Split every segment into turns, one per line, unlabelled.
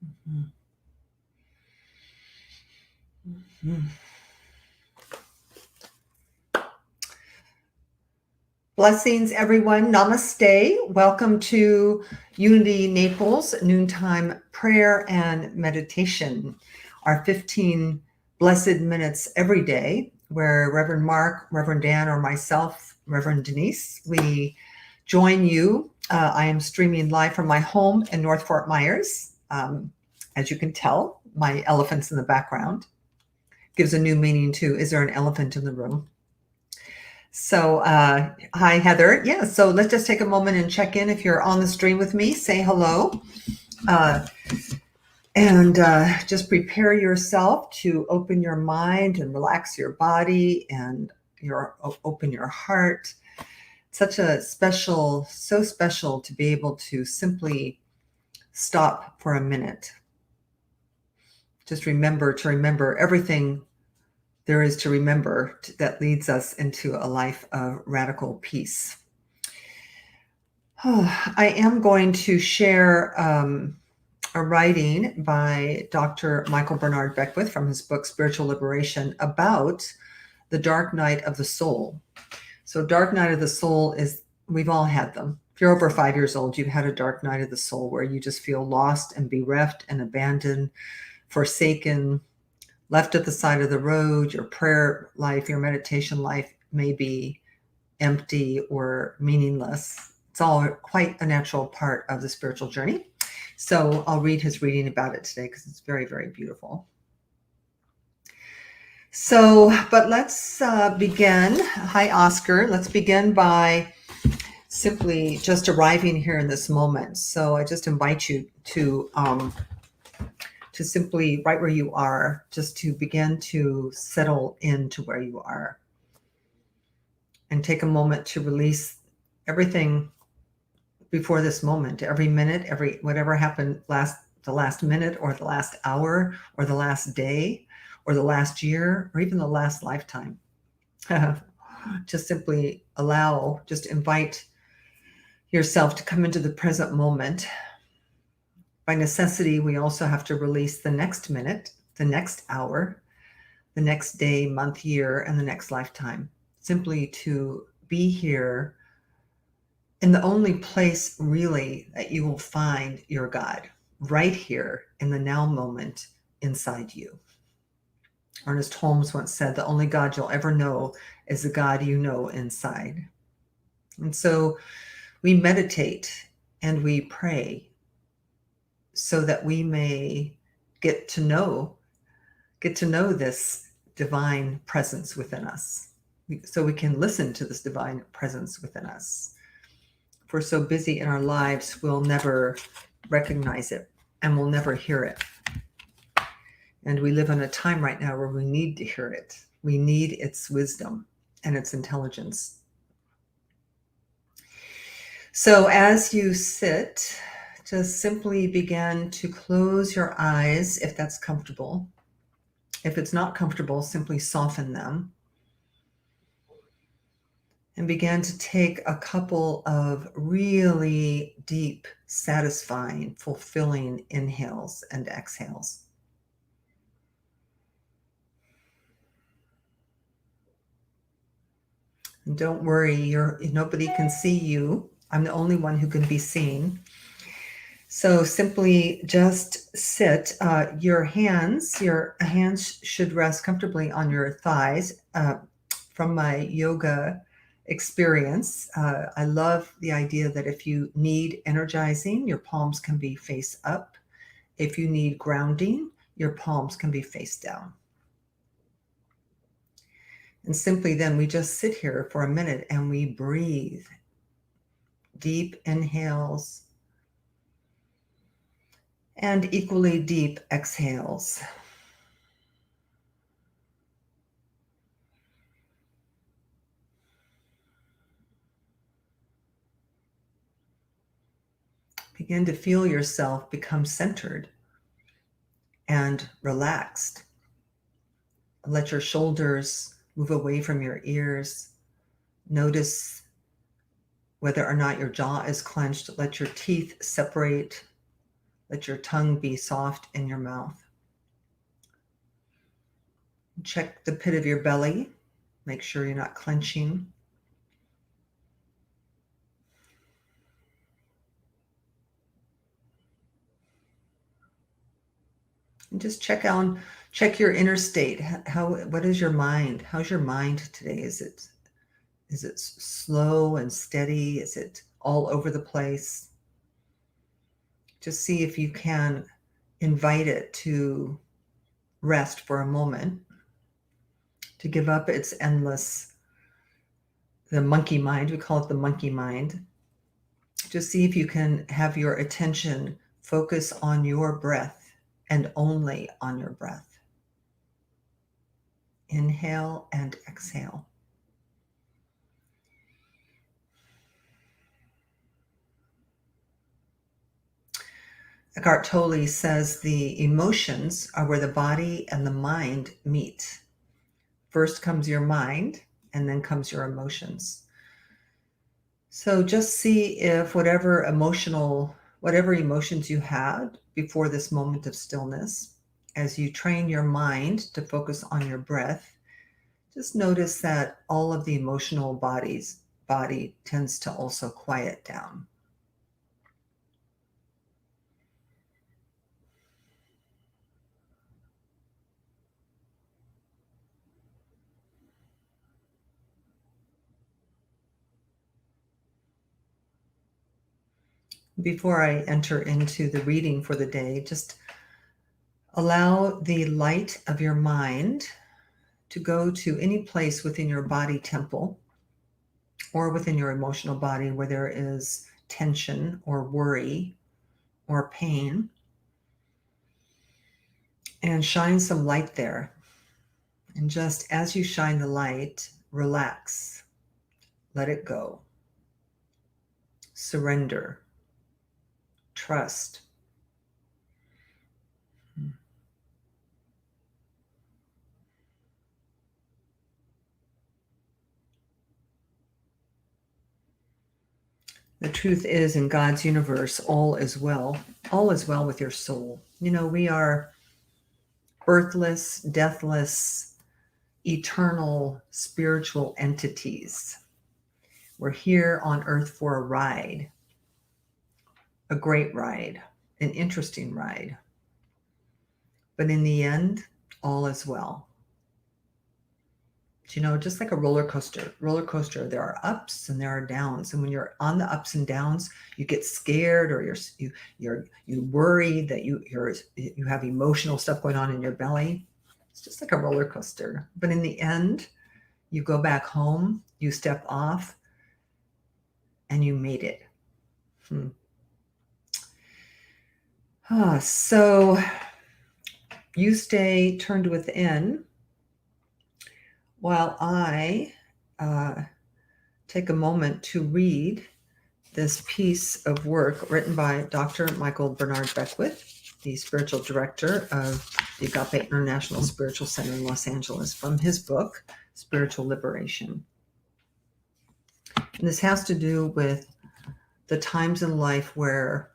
Mhm. Mhm. Blessings, everyone. Namaste. Welcome to Unity Naples Noontime Prayer and Meditation, our 15 blessed minutes every day, where Reverend Mark, Reverend Dan, or myself, Reverend Denise, we join you. I am streaming live from my home in North Fort Myers. As you can tell, my elephant's in the background. Gives a new meaning to, is there an elephant in the room? So, hi, Heather. Yeah, so let's just take a moment and check in. If you're on the stream with me, say hello. Uh, and just prepare yourself to open your mind and relax your body and open your heart. Such a special, so special to be able to simply stop for a minute. Just remember everything there is to remember that leads us into a life of radical peace. I am going to share a writing by Dr. Michael Bernard Beckwith from his book Spiritual Liberation about the dark night of the soul. So, dark night of the soul is, we've all had them. If you're over 5 years old, you've had a dark night of the soul where you just feel lost and bereft and abandoned, forsaken, left at the side of the road. Your prayer life, your meditation life may be empty or meaningless. It's all quite a natural part of the spiritual journey. So I'll read his reading about it today because it's very, very beautiful. So, but let's begin. Hi, Oscar. Let's begin by simply just arriving here in this moment. So I just invite you to simply, right where you are, just to begin to settle into where you are and take a moment to release everything before this moment, every minute, every whatever happened the last minute or the last hour or the last day or the last year or even the last lifetime. Just simply just invite yourself to come into the present moment. By necessity, we also have to release the next minute, the next hour, the next day, month, year, and the next lifetime. Simply to be here in the only place really that you will find your God, right here in the now moment inside you. Ernest Holmes once said, the only God you'll ever know is the God you know inside. And so we meditate and we pray so that we may get to know this divine presence within us, so we can listen to this divine presence within us. If we're so busy in our lives, we'll never recognize it and we'll never hear it. And we live in a time right now where we need to hear it. We need its wisdom and its intelligence. So as you sit, just simply begin to close your eyes if that's comfortable. If it's not comfortable, simply soften them. And begin to take a couple of really deep, satisfying, fulfilling inhales and exhales. And don't worry, nobody can see you. I'm the only one who can be seen. So simply just sit. Your hands should rest comfortably on your thighs. From my yoga experience, I love the idea that if you need energizing, your palms can be face up. If you need grounding, your palms can be face down. And simply then we just sit here for a minute and we breathe. Deep inhales and equally deep exhales. Begin to feel yourself become centered and relaxed. Let your shoulders move away from your ears. Notice whether or not your jaw is clenched. Let your teeth separate. Let your tongue be soft in your mouth. Check the pit of your belly. Make sure you're not clenching. And just check your inner state. What is your mind? How's your mind today? Is it slow and steady? Is it all over the place? Just see if you can invite it to rest for a moment, to give up its the monkey mind. We call it the monkey mind. Just see if you can have your attention focus on your breath and only on your breath. Inhale and exhale. Eckhart Tolle says the emotions are where the body and the mind meet. First comes your mind, and then comes your emotions. So just see if whatever emotions you had before this moment of stillness, as you train your mind to focus on your breath, just notice that all of the emotional body tends to also quiet down. Before I enter into the reading for the day, just allow the light of your mind to go to any place within your body temple or within your emotional body where there is tension or worry or pain, and shine some light there. And just as you shine the light, relax, let it go, surrender, trust. The truth is, in God's universe, all is well. All is well with your soul. You know, we are birthless, deathless, eternal spiritual entities. We're here on earth for a ride, a great ride, an interesting ride. But in the end, all is well. You know, just like a roller coaster, there are ups and there are downs. And when you're on the ups and downs, you get scared, or you worry that you have emotional stuff going on in your belly. It's just like a roller coaster. But in the end, you go back home, you step off, and you made it. So you stay turned within while I take a moment to read this piece of work written by Dr. Michael Bernard Beckwith, the spiritual director of the Agape International Spiritual Center in Los Angeles, from his book, Spiritual Liberation. And this has to do with the times in life where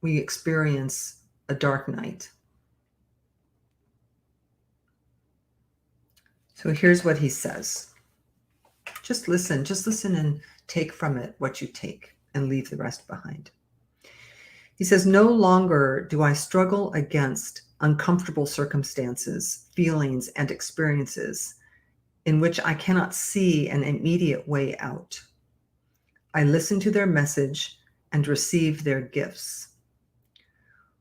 we experience a dark night. So here's what he says. Just listen and take from it what you take and leave the rest behind. He says, no longer do I struggle against uncomfortable circumstances, feelings, and experiences in which I cannot see an immediate way out. I listen to their message and receive their gifts.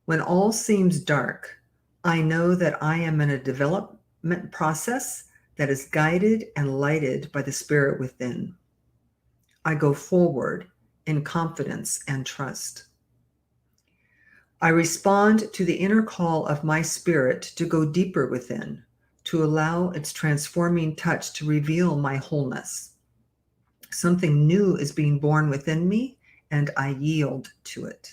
When all seems dark, I know that I am in a development process that is guided and lighted by the Spirit within. I go forward in confidence and trust. I respond to the inner call of my spirit to go deeper within, to allow its transforming touch to reveal my wholeness. Something new is being born within me, and I yield to it.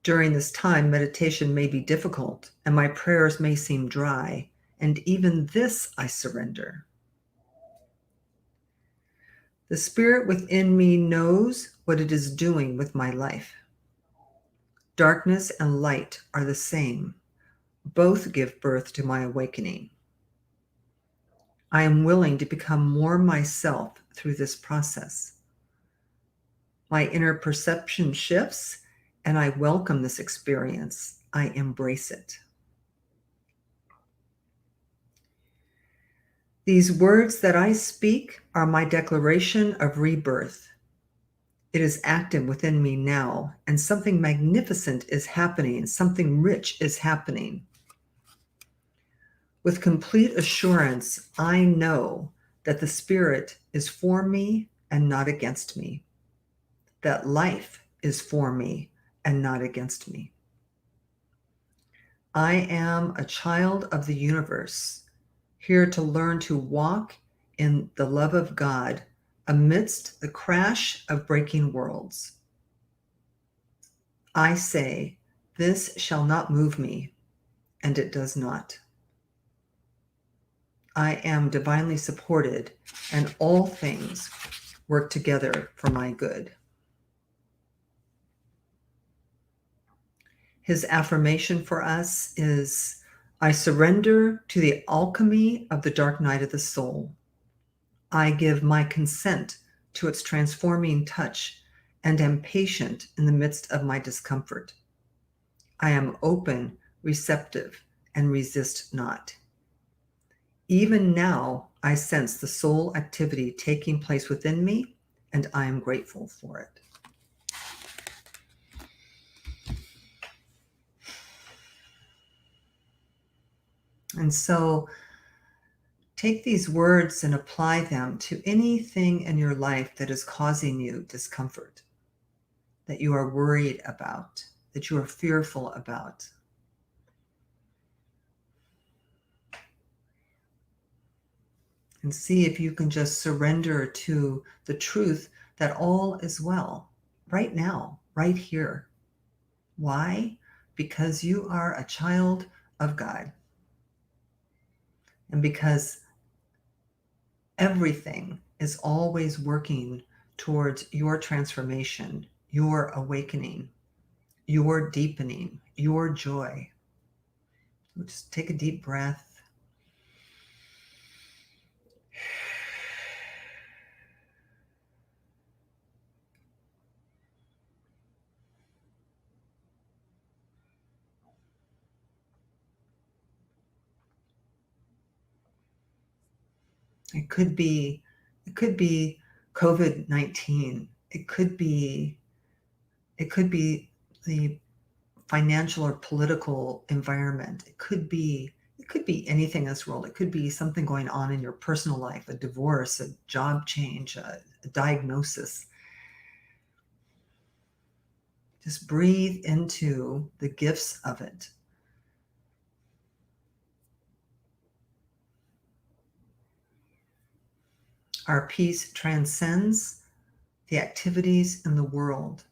During this time, meditation may be difficult, and my prayers may seem dry, and even this I surrender. The Spirit within me knows what it is doing with my life. Darkness and light are the same. Both give birth to my awakening. I am willing to become more myself through this process. My inner perception shifts, and I welcome this experience. I embrace it. These words that I speak are my declaration of rebirth. It is active within me now, and something magnificent is happening. Something rich is happening. With complete assurance, I know that the Spirit is for me and not against me, that life is for me and not against me. I am a child of the universe, here to learn to walk in the love of God amidst the crash of breaking worlds. I say, this shall not move me, and it does not. I am divinely supported, and all things work together for my good. His affirmation for us is, I surrender to the alchemy of the dark night of the soul. I give my consent to its transforming touch and am patient in the midst of my discomfort. I am open, receptive, and resist not. Even now, I sense the soul activity taking place within me, and I am grateful for it. And so take these words and apply them to anything in your life that is causing you discomfort, that you are worried about, that you are fearful about. And see if you can just surrender to the truth that all is well right now, right here. Why? Because you are a child of God. And because everything is always working towards your transformation, your awakening, your deepening, your joy. So just take a deep breath. It could be COVID-19. It could be the financial or political environment. It could be anything in this world. It could be something going on in your personal life, a divorce, a job change, a diagnosis. Just breathe into the gifts of it. Our peace transcends the activities in the world.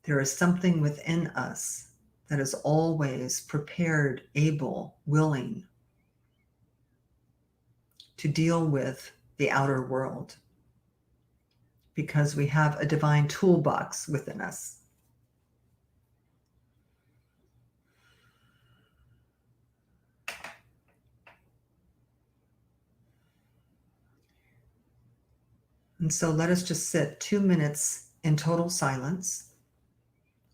There is something within us that is always prepared, able, willing to deal with the outer world because we have a divine toolbox within us. And so let us just sit 2 minutes in total silence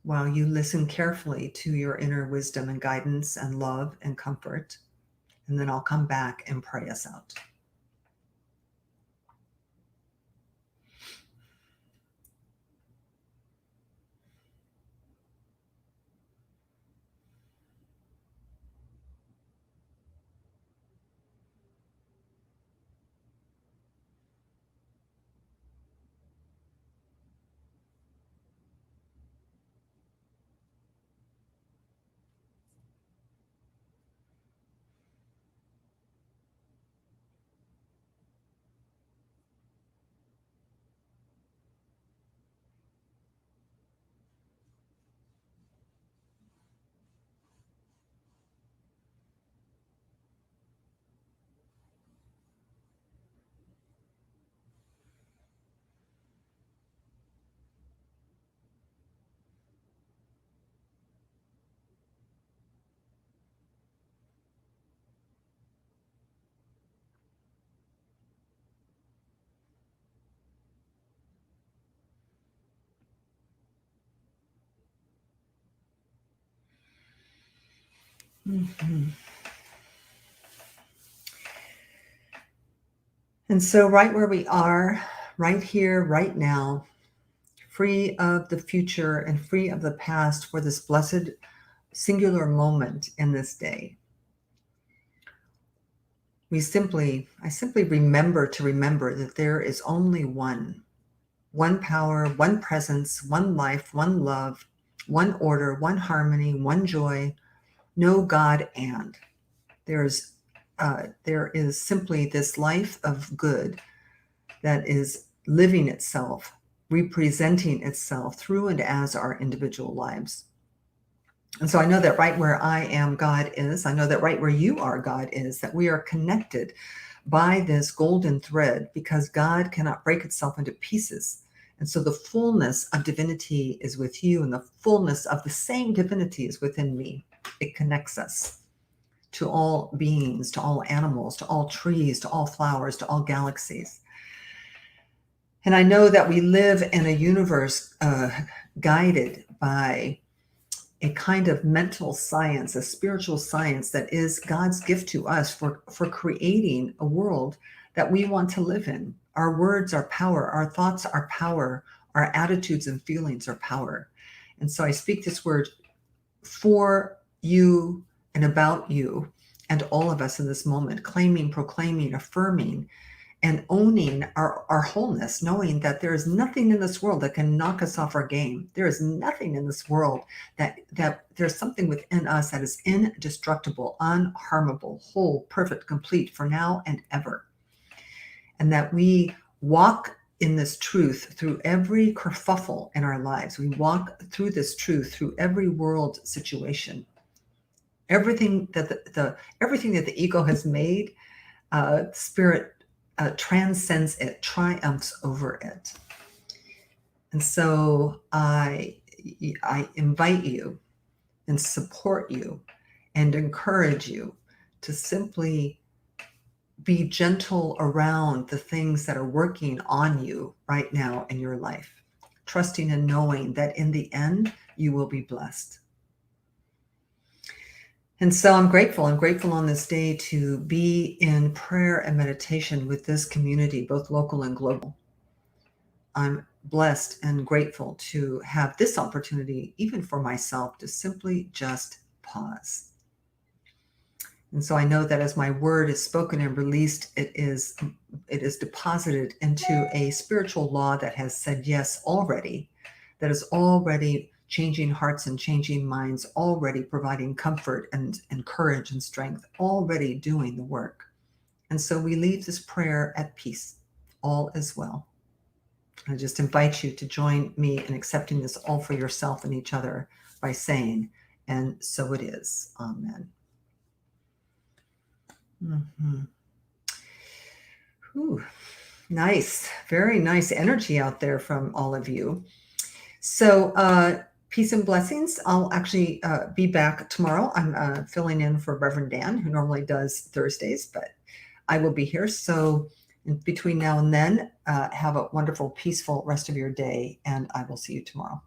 while you listen carefully to your inner wisdom and guidance and love and comfort. And then I'll come back and pray us out. Mhm. And so, right where we are, right here, right now, free of the future and free of the past for this blessed singular moment in this day, I simply remember that there is only one power, one presence, one life, one love, one order, one harmony, one joy, no God and. There is simply this life of good that is living itself, representing itself through and as our individual lives. And so I know that right where I am, God is. I know that right where you are, God is, that we are connected by this golden thread because God cannot break itself into pieces. And so the fullness of divinity is with you, and the fullness of the same divinity is within me. It connects us to all beings, to all animals, to all trees, to all flowers, to all galaxies. And I know that we live in a universe guided by a kind of mental science, a spiritual science that is God's gift to us for creating a world that we want to live in. Our words are power, our thoughts are power, our attitudes and feelings are power. And so I speak this word for you and about you and all of us in this moment, claiming, proclaiming, affirming, and owning our wholeness, knowing that there is nothing in this world that can knock us off our game. There is nothing in this world that there's something within us that is indestructible, unharmable, whole, perfect, complete for now and ever. And that we walk in this truth through every kerfuffle in our lives. We walk through this truth through every world situation. Everything that everything that the ego has made, spirit transcends it, triumphs over it. And so I invite you and support you and encourage you to simply be gentle around the things that are working on you right now in your life, trusting and knowing that in the end, you will be blessed. And so I'm grateful. I'm grateful on this day to be in prayer and meditation with this community, both local and global. I'm blessed and grateful to have this opportunity, even for myself, to simply just pause. And so I know that as my word is spoken and released, it is deposited into a spiritual law that has said yes already, that is already changing hearts and changing minds, already providing comfort and courage and strength, already doing the work. And so we leave this prayer at peace. All is well. I just invite you to join me in accepting this all for yourself and each other by saying, and so it is. Amen. Mm-hmm. Whew. Nice. Very nice energy out there from all of you. So peace and blessings. I'll actually be back tomorrow. I'm filling in for Reverend Dan, who normally does Thursdays, but I will be here. So in between now and then, have a wonderful, peaceful rest of your day, and I will see you tomorrow.